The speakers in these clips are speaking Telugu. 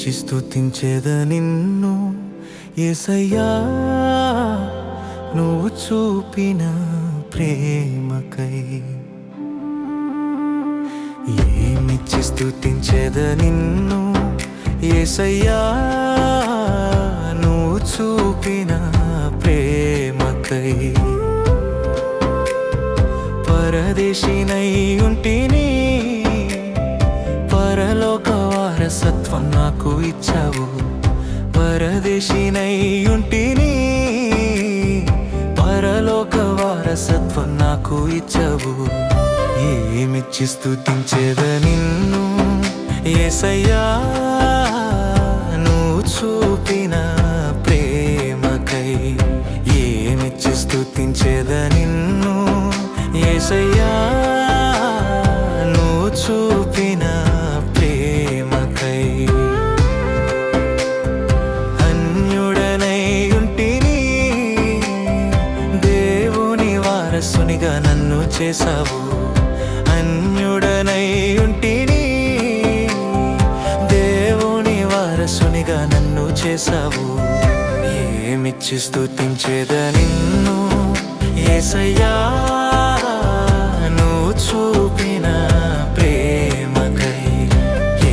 ఏమిచ్చి స్తుతించేద నిన్ను యేసయ్యా నువ్వు చూపిన ప్రేమకై. ఏమిచ్చి స్తుతించేద నిన్ను యేసయ్యా నువ్వు చూపిన ప్రేమకై. పరదేశినై ఉంటిని, పరలోక వారసత్వం నాకు ఇచ్చావు. పరదేశినై ఉంటిని, పరలోక వారసత్వం నాకు ఇచ్చావు. ఏమిచ్చి స్తుతించేద నిన్ను యేసయ్యా నువ్వు చూపిన ప్రేమకై. ఏమిచ్చి స్తుతించేద నిన్ను యేసయ్యా నువ్వు చూపిన ప్రేమకై. అన్యుడనై ఉంటిని, దేవుని వారసునిగా నన్ను చేశావు. అన్యుడనై ఉంటిని, దేవుని వారసునిగా నన్ను చేశావు. ఏమిచ్చి స్తుతించేద నిన్ను యేసయ్యా నువ్వు చూపిన ప్రేమకై.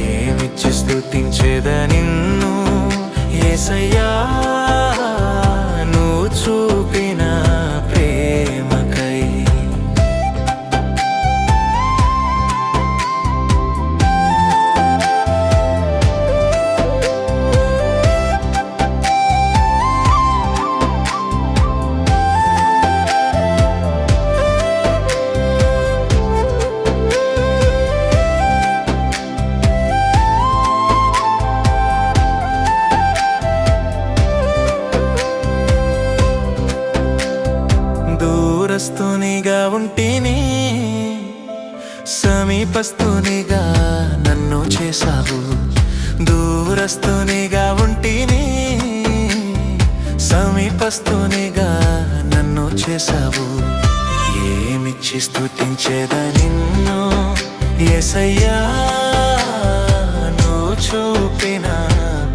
ఏమిచ్చి స్తుతించేద నిన్ను యేసయ్యా నువ్వు చూపిన ప్రేమకై. దూరస్తునిగా ఉంటిని, సమీపస్తునిగా నన్ను చేశావు. దూరస్తునిగా ఉంటిని, సమీపస్తునిగా నన్ను చేశావు. ఏమిచ్చి స్తుతించేద నిన్ను యేసయ్యా నువ్వు చూపిన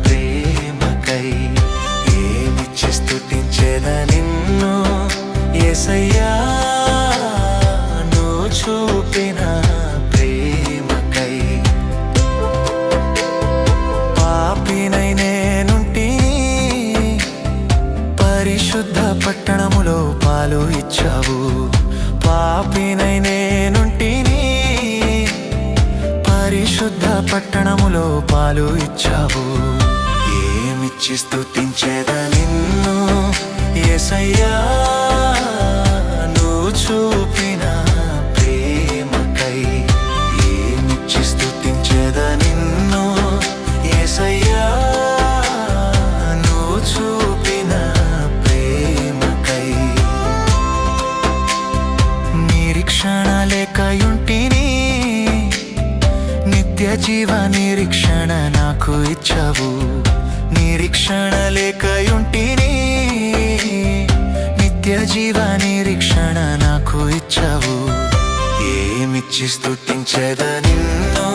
ప్రేమకై. ఏమిచ్చి స్తుతించేద నిన్ను యేసయ్యా నువ్వు చూపిన ప్రేమకై. పాపినై నేనుంటిని, పరిశుద్ధ పట్టణములో పాలు ఇచ్చావు. పాపినై నేనుంటిని, పరిశుద్ధ పట్టణములో పాలు ఇచ్చావు. ఏమిచ్చి స్తుతించేద నిన్ను యేసయ్యా నువ్వు చూపిన ప్రేమకై. ఏమిచ్చి స్తుతించేద నిన్ను యేసయ్యా నువ్వు చూపిన ప్రేమకై. నిరీక్షణ లేకయుంటిని, నిత్య జీవ నిరీక్షణ నాకు ఇచ్చావు. నిరీక్షణ లేకయుంటిని, నిత్య జీవ నిరీక్షణ నాకు ఇచ్చావు. ఏమిచ్చి స్తుతించేద నిన్ను